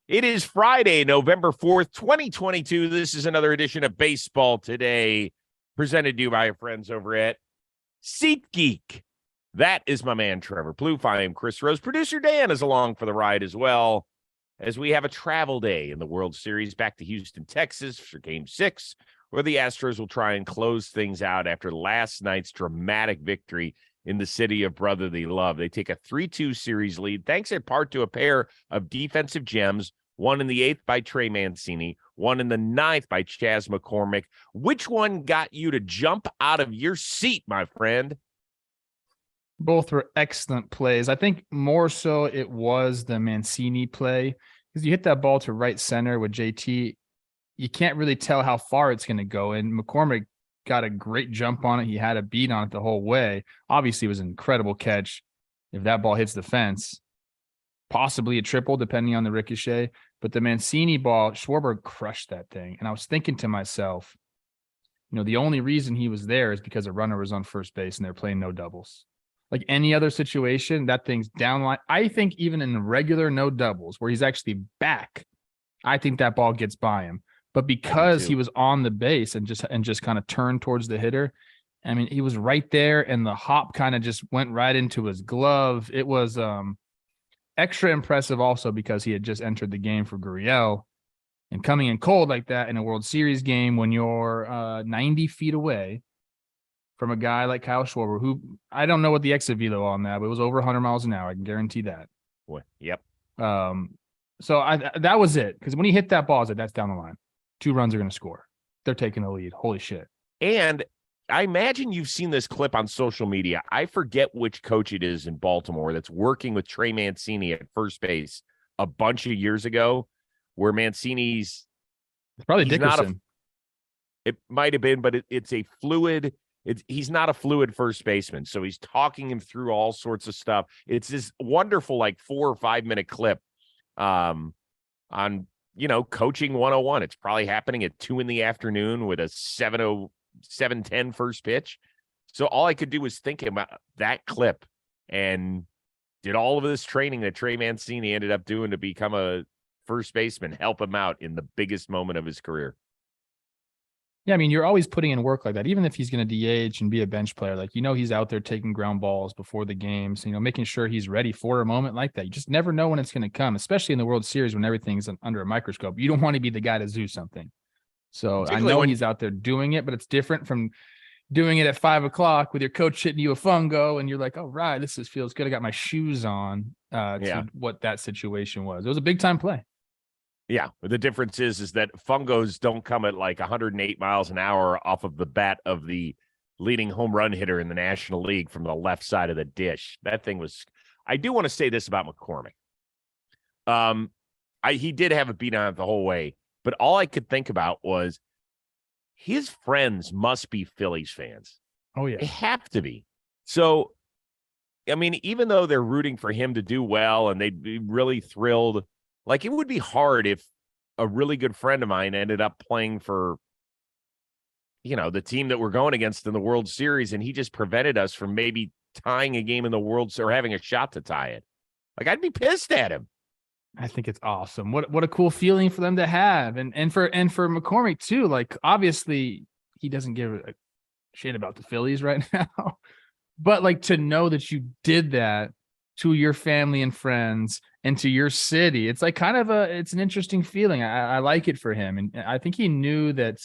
It is Friday, November 4th, 2022. This is another edition of Baseball Today, presented to you by our friends over at SeatGeek. That is my man, Trevor Plouffe. I am Chris Rose. Producer Dan is along for the ride as well, as we have a travel day in the World Series back to Houston, Texas for Game 6, where the Astros will try and close things out after last night's dramatic victory in the city of brotherly love. They take a 3-2 series lead, thanks in part to a pair of defensive gems, one in the 8th by Trey Mancini, one in the 9th by Chas McCormick. Which one got you to jump out of your seat, my friend? Both were excellent plays. I think more so it was the Mancini play, because you hit that ball to right center with JT. You can't really tell how far it's going to go. And McCormick got a great jump on it. He had a beat on it the whole way. Obviously, it was an incredible catch. If that ball hits the fence, possibly a triple, depending on the ricochet. But the Mancini ball, Schwarber crushed that thing. And I was thinking to myself, the only reason he was there is because a runner was on first base and they're playing no doubles. Like any other situation, that thing's downline. I think even in regular no doubles, where he's actually back, I think that ball gets by him. But because he was on the base and just kind of turned towards the hitter, I mean, he was right there, and the hop kind of just went right into his glove. It was extra impressive also because he had just entered the game for Gurriel, and coming in cold like that in a World Series game when you're 90 feet away from a guy like Kyle Schwarber, who I don't know what the exit velo on that, but it was over 100 miles an hour. I can guarantee that. Boy, yep. So that was it, because when he hit that ball, I was like, that's down the line. 2 runs are going to score. They're taking the lead. Holy shit. And I imagine you've seen this clip on social media. I forget which coach it is in Baltimore that's working with Trey Mancini at first base a bunch of years ago, where Mancini's it's probably Dickerson. It might have been, but it's a fluid. He's not a fluid first baseman. So he's talking him through all sorts of stuff. It's this wonderful, 4 or 5 minute clip on coaching 101. It's probably happening at 2 p.m. with a 7:10 first pitch. So all I could do was think about that clip, and did all of this training that Trey Mancini ended up doing to become a first baseman help him out in the biggest moment of his career. Yeah, I mean, you're always putting in work like that, even if he's going to DH and be a bench player. He's out there taking ground balls before the games, making sure he's ready for a moment like that. You just never know when it's going to come, especially in the World Series when everything's under a microscope. You don't want to be the guy to do something. So I know he's out there doing it, but it's different from doing it at 5:00 with your coach hitting you a fungo and you're like, oh, right, feels good. I got my shoes on to what that situation was. It was a big time play. Yeah, the difference is that fungos don't come at 108 miles an hour off of the bat of the leading home run hitter in the National League from the left side of the dish. That thing was – I do want to say this about McCormick. He did have a beat on it the whole way, but all I could think about was his friends must be Phillies fans. Oh, yeah. They have to be. So, I mean, even though they're rooting for him to do well and they'd be really thrilled – it would be hard if a really good friend of mine ended up playing for, the team that we're going against in the World Series, and he just prevented us from maybe tying a game in the World Series or having a shot to tie it. I'd be pissed at him. I think it's awesome. What a cool feeling for them to have. And for McCormick too. Obviously he doesn't give a shit about the Phillies right now, but to know that you did that to your family and friends and to your city, it's it's an interesting feeling. I like it for him. And I think he knew that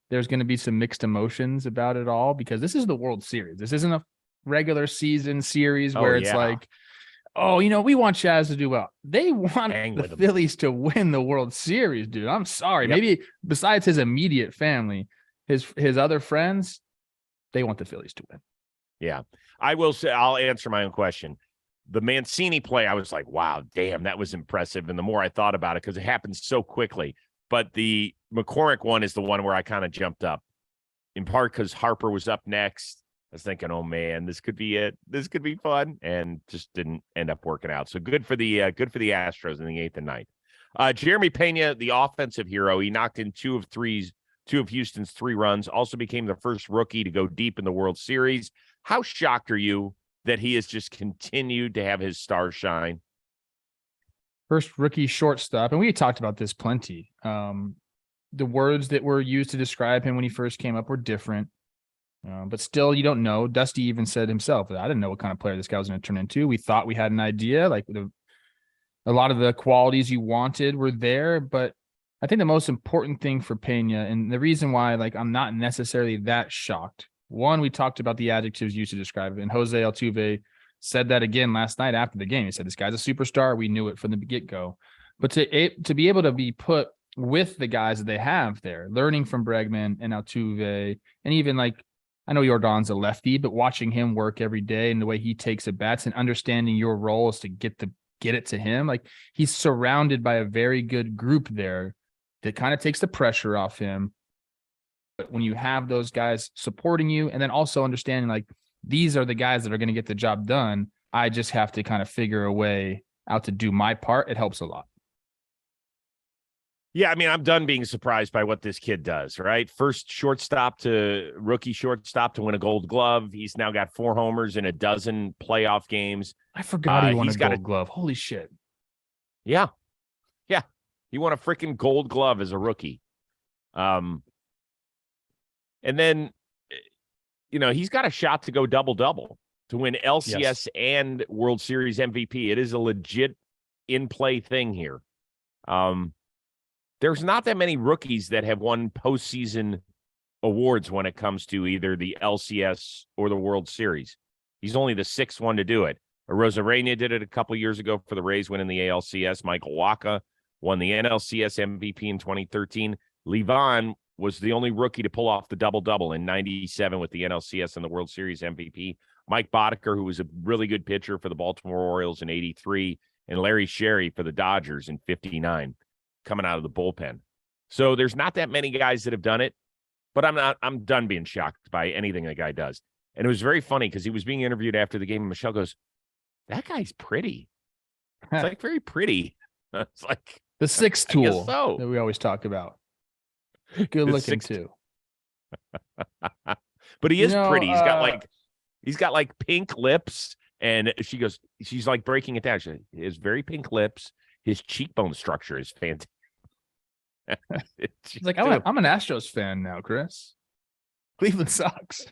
there's going to be some mixed emotions about it all, because this is the World Series. This isn't a regular season series where it's we want Chas to do well. They want the Phillies to win the World Series, dude. I'm sorry. Yep. Maybe besides his immediate family, his other friends, they want the Phillies to win. Yeah. I will say, I'll answer my own question. The Mancini play, I was like, wow, damn, that was impressive. And the more I thought about it, because it happened so quickly. But the McCormick one is the one where I kind of jumped up, in part because Harper was up next. I was thinking, oh, man, this could be it. This could be fun, and just didn't end up working out. So good for the Astros in the 8th and 9th. Jeremy Pena, the offensive hero, he knocked in two of Houston's 3 runs, also became the first rookie to go deep in the World Series. How shocked are you that he has just continued to have his stars shine? First rookie shortstop, and we talked about this plenty. The words that were used to describe him when he first came up were different, but still, you don't know. Dusty even said himself that I didn't know what kind of player this guy was going to turn into. We thought we had an idea, like a lot of the qualities you wanted were there, but I think the most important thing for Pena, and the reason why, like, I'm not necessarily that shocked. One, we talked about the adjectives used to describe it, and Jose Altuve said that again last night after the game. He said, this guy's a superstar. We knew it from the get-go. But to be able to be put with the guys that they have there, learning from Bregman and Altuve, and even like, I know Jordan's a lefty, but watching him work every day and the way he takes at bats and understanding your role is to get it to him. Like, he's surrounded by a very good group there that kind of takes the pressure off him. But when you have those guys supporting you, and then also understanding like, these are the guys that are going to get the job done, I just have to kind of figure a way out to do my part. It helps a lot. Yeah, I mean, I'm done being surprised by what this kid does, right? First rookie shortstop to win a Gold Glove. He's now got 4 homers in a dozen playoff games. I forgot he won a Gold Glove. Holy shit. Yeah. Yeah. He won a freaking Gold Glove as a rookie. And then, he's got a shot to go double-double to win LCS and World Series MVP. It is a legit in-play thing here. There's not that many rookies that have won postseason awards when it comes to either the LCS or the World Series. He's only the 6th one to do it. Rosarena did it a couple years ago for the Rays winning the ALCS. Michael Wacha won the NLCS MVP in 2013. Levan was the only rookie to pull off the double-double in 97 with the NLCS and the World Series MVP. Mike Boddicker, who was a really good pitcher for the Baltimore Orioles in 83, and Larry Sherry for the Dodgers in 59, coming out of the bullpen. So there's not that many guys that have done it, but I'm done being shocked by anything the guy does. And it was very funny because he was being interviewed after the game, and Michelle goes, that guy's pretty. It's like very pretty. It's like the 6th tool that we always talk about. Good looking too. But he is pretty. He's got like pink lips, and she's like breaking it down. He has very pink lips. His cheekbone structure is fantastic. She's like, I'm an Astros fan now, Chris. Cleveland sucks.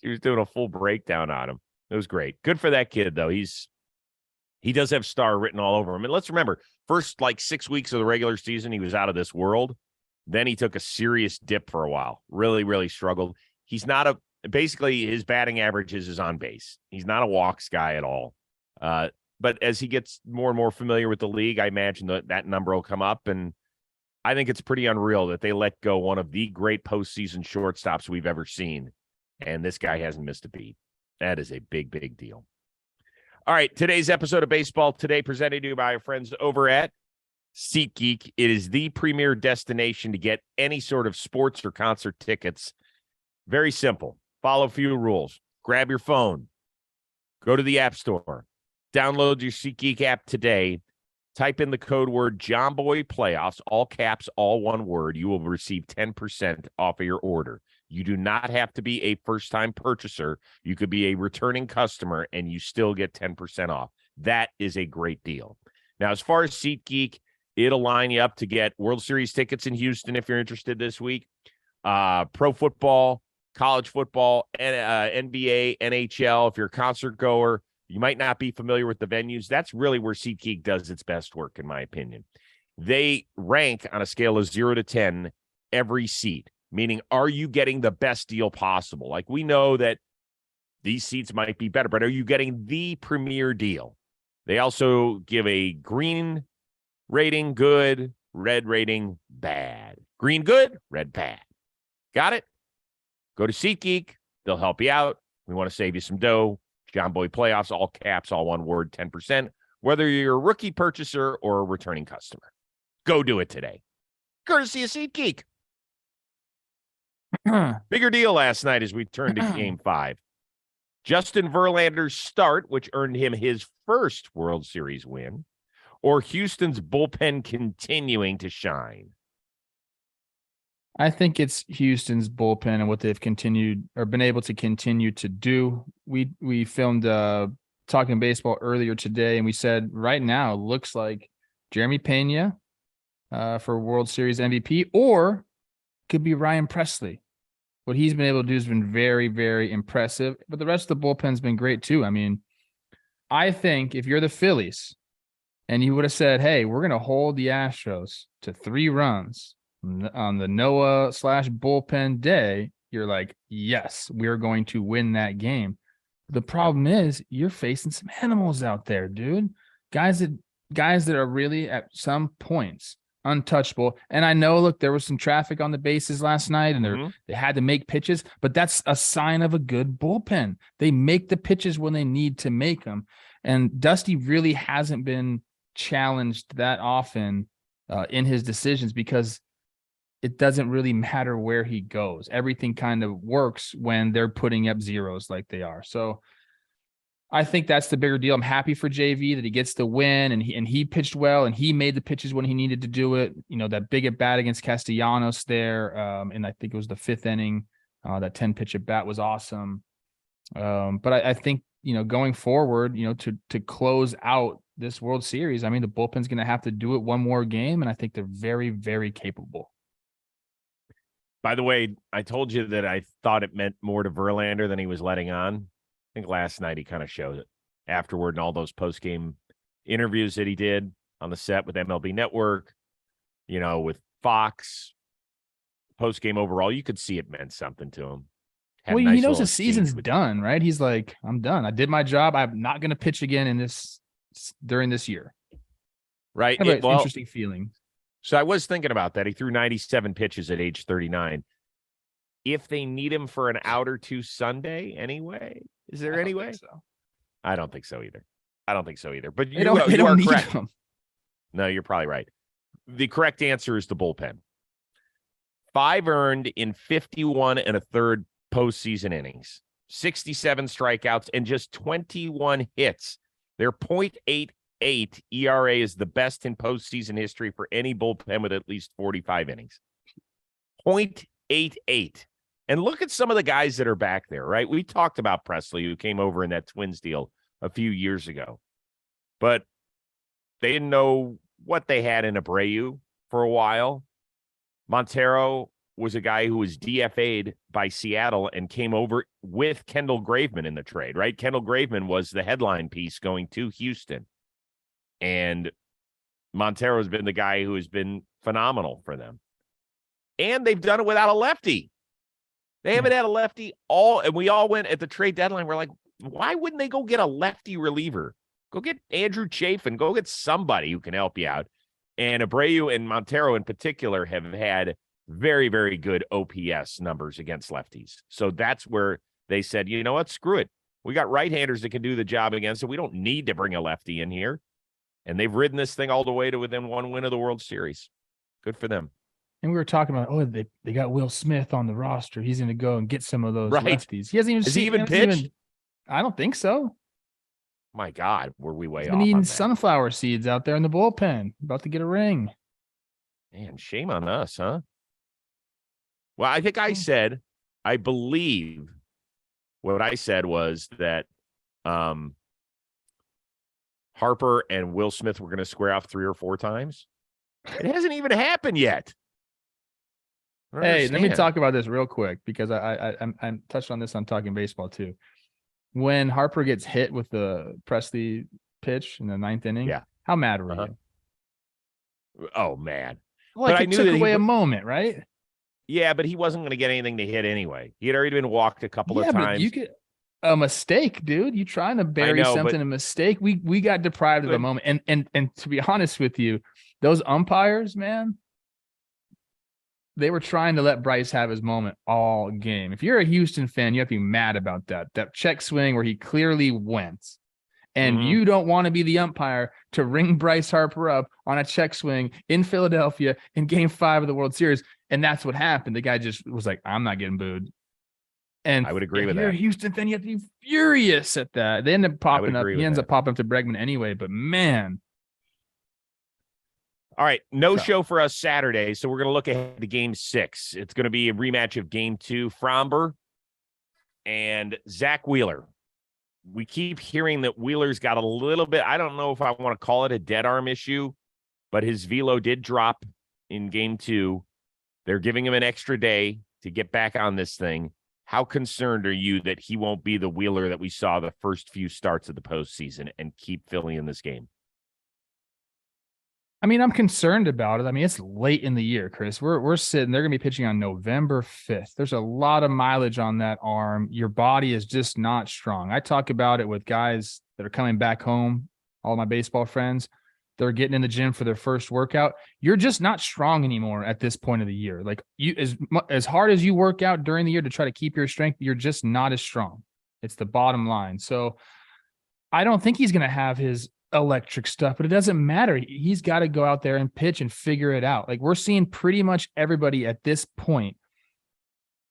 She was doing a full breakdown on him. It was great. Good for that kid, though. He does have star written all over him. And let's remember, first like 6 weeks of the regular season, he was out of this world. Then he took a serious dip for a while. Really, really struggled. He's not basically his batting average is on base. He's not a walks guy at all. But as he gets more and more familiar with the league, I imagine that number will come up. And I think it's pretty unreal that they let go one of the great postseason shortstops we've ever seen. And this guy hasn't missed a beat. That is a big, big deal. All right, today's episode of Baseball Today presented to you by our friends over at SeatGeek. It is the premier destination to get any sort of sports or concert tickets. Very simple. Follow a few rules. Grab your phone. Go to the App Store. Download your SeatGeek app today. Type in the code word JOHNBOY Playoffs, all caps, all one word. You will receive 10% off of your order. You do not have to be a first-time purchaser. You could be a returning customer, and you still get 10% off. That is a great deal. Now, as far as SeatGeek, it'll line you up to get World Series tickets in Houston if you're interested this week, pro football, college football, NBA, NHL. If you're a concert goer, you might not be familiar with the venues. That's really where SeatGeek does its best work, in my opinion. They rank on a scale of 0 to 10 every seat, meaning are you getting the best deal possible? Like, we know that these seats might be better, but are you getting the premier deal? They also give a green rating, good, red rating, bad. Green, good, red, bad. Got it? Go to SeatGeek. They'll help you out. We want to save you some dough. John Boy Playoffs, all caps, all one word, 10%, whether you're a rookie purchaser or a returning customer. Go do it today. Courtesy of SeatGeek. Bigger deal last night as we turned to Game 5. Justin Verlander's start, which earned him his first World Series win, or Houston's bullpen continuing to shine? I think it's Houston's bullpen and what they've continued or been able to continue to do. We filmed Talking Baseball earlier today, and we said right now it looks like Jeremy Pena for World Series MVP, or could be Ryan Presley. What he's been able to do has been very, very impressive. But the rest of the bullpen's been great too. I mean, I think if you're the Phillies and you would have said, hey, we're going to hold the Astros to 3 runs on the Noah/bullpen day, you're like, yes, we're going to win that game. The problem is you're facing some animals out there, dude. Guys that are really at some points untouchable. And I know, look, there was some traffic on the bases last night and they had to make pitches, but that's a sign of a good bullpen. They make the pitches when they need to make them. And Dusty really hasn't been challenged that often in his decisions because it doesn't really matter where he goes. Everything kind of works when they're putting up zeros like they are. So I think that's the bigger deal. I'm happy for JV that he gets the win and he pitched well and he made the pitches when he needed to do it. You know, that big at bat against Castellanos there. And I think it was the 5th inning. That 10 pitch at bat was awesome. But I think, you know, going forward, you know, to close out this World Series, I mean, the bullpen's going to have to do it one more game. And I think they're very, very capable. By the way, I told you that I thought it meant more to Verlander than he was letting on. I think last night he kind of showed it afterward in all those post-game interviews that he did on the set with MLB Network, you know, with Fox, post-game overall. You could see it meant something to him. Well, he knows the season's done, right? He's like, I'm done. I did my job. I'm not going to pitch again during this year. Right. Interesting feeling. So I was thinking about that. He threw 97 pitches at age 39. If they need him for an out or two Sunday anyway, is there any way? I don't think so either. But you are correct. No, you're probably right. The correct answer is the bullpen. 5 earned in 51 1/3 postseason innings, 67 strikeouts, and just 21 hits. Their .88 ERA is the best in postseason history for any bullpen with at least 45 innings. .88. And look at some of the guys that are back there, right? We talked about Presley, who came over in that Twins deal a few years ago. But they didn't know what they had in Abreu for a while. Montero was a guy who was DFA'd by Seattle and came over with Kendall Graveman in the trade, right? Kendall Graveman was the headline piece going to Houston. And Montero has been the guy who has been phenomenal for them. And they've done it without a lefty. They haven't had a lefty and we all went at the trade deadline. We're like, why wouldn't they go get a lefty reliever? Go get Andrew Chafin. Go get somebody who can help you out. And Abreu and Montero in particular have had very, very good OPS numbers against lefties. So that's where they said, you know what? Screw it. We got right-handers that can do the job against it. We don't need to bring a lefty in here. And they've ridden this thing all the way to within 1 win of the World Series. Good for them. And we were talking about, they got Will Smith on the roster. He's going to go and get some of those lefties. He hasn't even Has he even pitched? I don't think so. My God, were we way He's off? been eating sunflower seeds out there in the bullpen. About to get a ring. Man, shame on us, huh? Well, I think I believe what I said was that Harper and Will Smith were going to square off 3 or 4 times. It hasn't even happened yet. Hey, let me talk about this real quick because I'm touched on this on Talking Baseball too. When Harper gets hit with the Presley pitch in the 9th inning, how mad were you? Oh, man. Like, but it took away a moment, right? Yeah, but he wasn't going to get anything to hit anyway. He had already been walked a couple of times. But you could a mistake, dude. You trying to bury something, a mistake. We got deprived of a moment. And to be honest with you, those umpires, man, they were trying to let Bryce have his moment all game. If you're a Houston fan, you have to be mad about that. That check swing where he clearly went. And you don't want to be the umpire to ring Bryce Harper up on a check swing in Philadelphia in Game 5 of the World Series. And that's what happened. The guy just was like, I'm not getting booed. And I would agree with that. If you're a Houston fan, you have to be furious at that. They end up popping up. He ends up popping up to Bregman anyway. But, man. All right, no show for us Saturday, so we're going to look ahead to Game 6. It's going to be a rematch of Game 2, Fromber and Zach Wheeler. We keep hearing that Wheeler's got a little bit, I don't know if I want to call it a dead arm issue, but his velo did drop in game 2. They're giving him an extra day to get back on this thing. How concerned are you that he won't be the Wheeler that we saw the first few starts of the postseason and keep Philly in this game? I mean, I'm concerned about it. I mean, it's late in the year, Chris. We're sitting. They're going to be pitching on November 5th. There's a lot of mileage on that arm. Your body is just not strong. I talk about it with guys that are coming back home. All my baseball friends, they're getting in the gym for their first workout. You're just not strong anymore at this point of the year. Like you, as hard as you work out during the year to try to keep your strength, you're just not as strong. It's the bottom line. So I don't think he's going to have his electric stuff, but it doesn't matter. He's got to go out there and pitch and figure it out. Like we're seeing pretty much everybody at this point,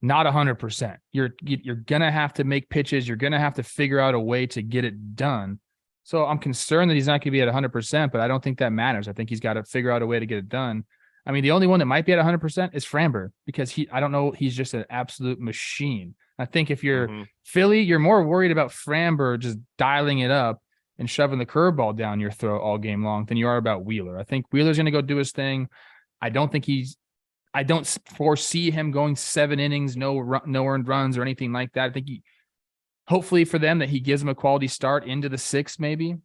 not 100%. You're going to have to make pitches. You're going to have to figure out a way to get it done. So I'm concerned that he's not going to be at 100%, but I don't think that matters. I think he's got to figure out a way to get it done. I mean, the only one that might be at 100% is Framber because I don't know, he's just an absolute machine. I think if you're Philly, you're more worried about Framber just dialing it up and shoving the curveball down your throat all game long than you are about Wheeler. I think Wheeler's going to go do his thing. I don't foresee him going 7 innings, no earned runs or anything like that. I think hopefully for them that he gives them a quality start into the 6th maybe.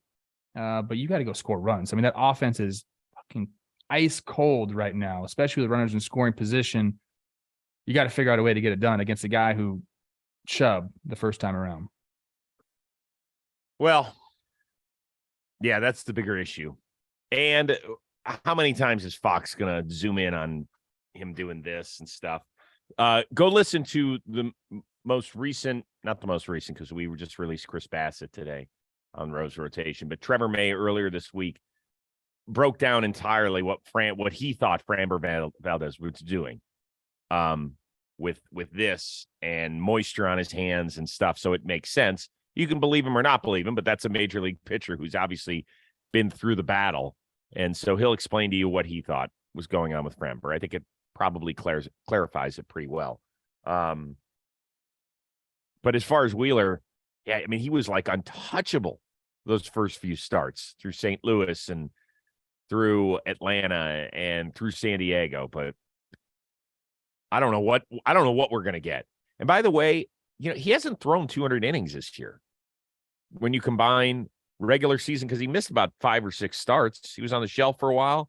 But you got to go score runs. I mean, that offense is fucking ice cold right now, especially with runners in scoring position. You got to figure out a way to get it done against a guy who chubbed the first time around. Well, yeah, that's the bigger issue. And how many times is Fox going to zoom in on him doing this and stuff? Go listen to the most recent, not the most recent, because we just released Chris Bassett today on Rose Rotation, but Trevor May earlier this week broke down entirely what he thought Framber Valdez was doing with this and moisture on his hands and stuff. So it makes sense. You can believe him or not believe him, but that's a major league pitcher who's obviously been through the battle. And so he'll explain to you what he thought was going on with Framber. I think it probably clarifies it pretty well. But as far as Wheeler, yeah, I mean, he was like untouchable those first few starts through St. Louis and through Atlanta and through San Diego. But I don't know what we're going to get. And by the way, he hasn't thrown 200 innings this year. When you combine regular season, because he missed about 5 or 6 starts. He was on the shelf for a while.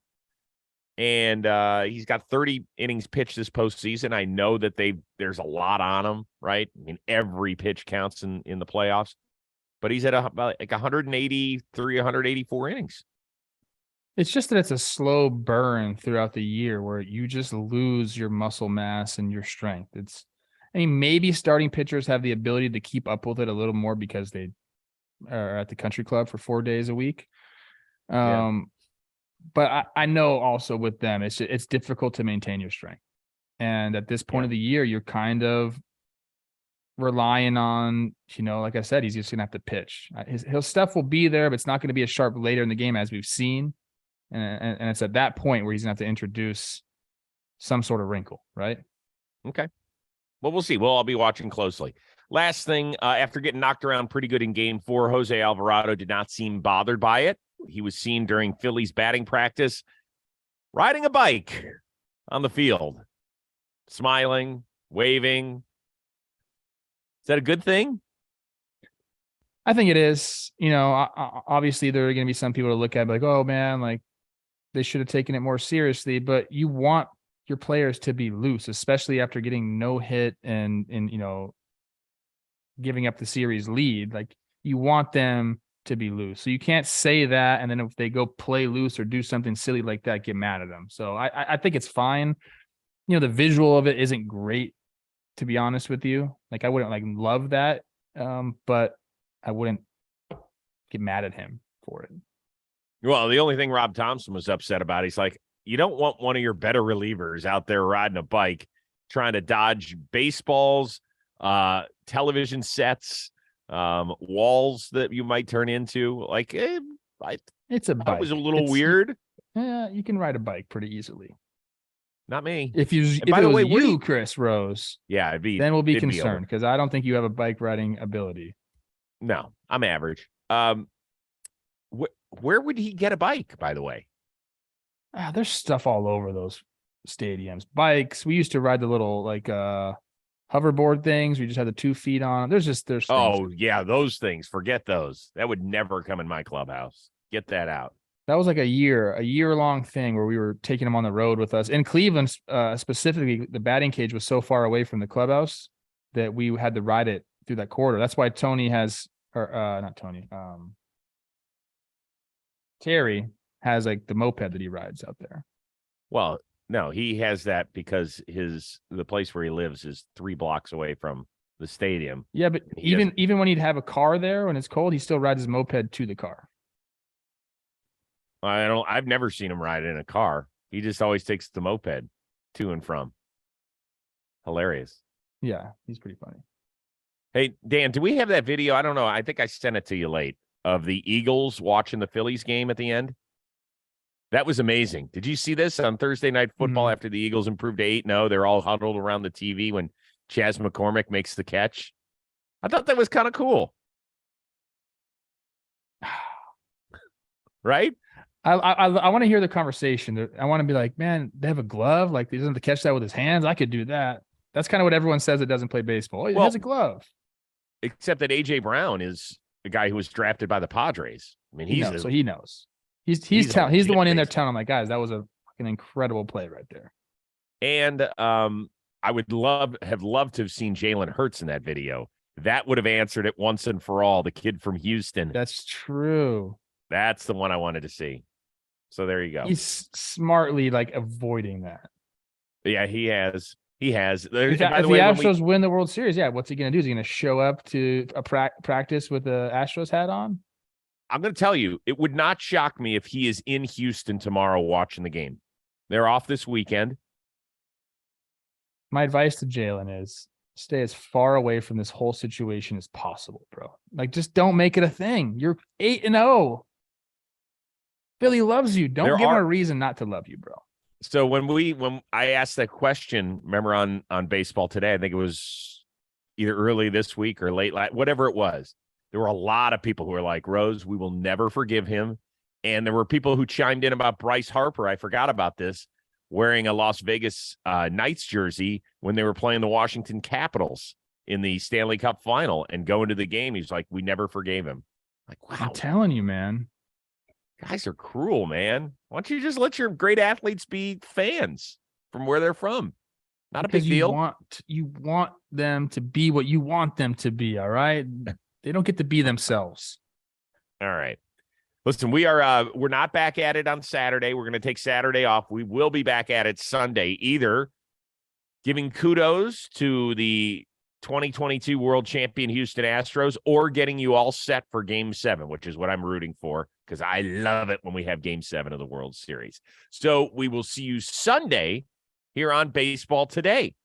And he's got 30 innings pitched this postseason. I know that there's a lot on him, right? I mean, every pitch counts in the playoffs. But he's at about like 183, 184 innings. It's just that it's a slow burn throughout the year where you just lose your muscle mass and your strength. Maybe starting pitchers have the ability to keep up with it a little more because they are at the country club for 4 days a week. But I know also with them, it's difficult to maintain your strength. And at this point of the year, you're kind of relying on, like I said, he's just going to have to pitch. His stuff will be there, but it's not going to be as sharp later in the game as we've seen. And it's at that point where he's going to have to introduce some sort of wrinkle, right? Okay. Well, we'll see. We'll all be watching closely. Last thing, after getting knocked around pretty good in game 4, Jose Alvarado did not seem bothered by it. He was seen during Phillies batting practice riding a bike on the field, smiling, waving. Is that a good thing? I think it is. Obviously there are going to be some people to look at like, oh man, like they should have taken it more seriously, but you want your players to be loose, especially after getting no hit and giving up the series lead. Like you want them to be loose. So you can't say that. And then if they go play loose or do something silly like that, get mad at them. So I think it's fine. The visual of it isn't great, to be honest with you. Like I wouldn't love that. But I wouldn't get mad at him for it. Well, the only thing Rob Thompson was upset about, he's like, you don't want one of your better relievers out there riding a bike, trying to dodge baseballs, television sets, walls that you might turn into. Like, it's a bike. That was a little weird. Yeah, you can ride a bike pretty easily. Not me. If it was you, Chris Rose, then we'll be concerned because I don't think you have a bike riding ability. No, I'm average. Where would he get a bike, by the way? There's stuff all over those stadiums. Bikes. We used to ride the little hoverboard things. We just had the 2 feet on. There's things. Oh, yeah, those things. Forget those. That would never come in my clubhouse. Get that out. That was like a year-long thing where we were taking them on the road with us. In Cleveland, specifically, the batting cage was so far away from the clubhouse that we had to ride it through that corridor. That's why Tony has, or not Tony, Terry has like the moped that he rides out there. Well, no, he has that because the place where he lives is 3 blocks away from the stadium. Yeah, but even when he'd have a car there when it's cold, he still rides his moped to the car. I've never seen him ride in a car. He just always takes the moped to and from. Hilarious. Yeah, he's pretty funny. Hey, Dan, do we have that video? I don't know. I think I sent it to you late of the Eagles watching the Phillies game at the end. That was amazing. Did you see this on Thursday Night Football after the Eagles improved to 8-0? They're all huddled around the TV when Chas McCormick makes the catch. I thought that was kind of cool. Right? I want to hear the conversation. I want to be like, man, they have a glove. Like, he doesn't have to catch that with his hands. I could do that. That's kind of what everyone says that doesn't play baseball. He has a glove. Except that A.J. Brown is the guy who was drafted by the Padres. I mean, he knows. He's the one in there telling him, like, guys, that was an incredible play right there. And I would have loved to have seen Jalen Hurts in that video. That would have answered it once and for all. The kid from Houston. That's true. That's the one I wanted to see. So there you go. He's smartly like avoiding that. Yeah, he has. He has. If the Astros win the World Series, what's he going to do? Is he going to show up to a practice with the Astros hat on? I'm going to tell you, it would not shock me if he is in Houston tomorrow watching the game. They're off this weekend. My advice to Jalen is stay as far away from this whole situation as possible, bro. Like, just don't make it a thing. You're 8-0. Philly loves you. Don't give him a reason not to love you, bro. So when I asked that question, remember on Baseball Today, I think it was either early this week or late, whatever it was, there were a lot of people who were like, Rose, we will never forgive him. And there were people who chimed in about Bryce Harper. I forgot about this, wearing a Las Vegas Knights jersey when they were playing the Washington Capitals in the Stanley Cup final and going to the game. He's like, we never forgave him. Like, wow. I'm telling you, man. Guys are cruel, man. Why don't you just let your great athletes be fans from where they're from? Not a big deal. You want them to be what you want them to be, all right? They don't get to be themselves. All right. Listen, we're not back at it on Saturday. We're going to take Saturday off. We will be back at it Sunday, either giving kudos to the 2022 world champion Houston Astros or getting you all set for Game 7, which is what I'm rooting for, because I love it when we have Game 7 of the World Series. So we will see you Sunday here on Baseball Today.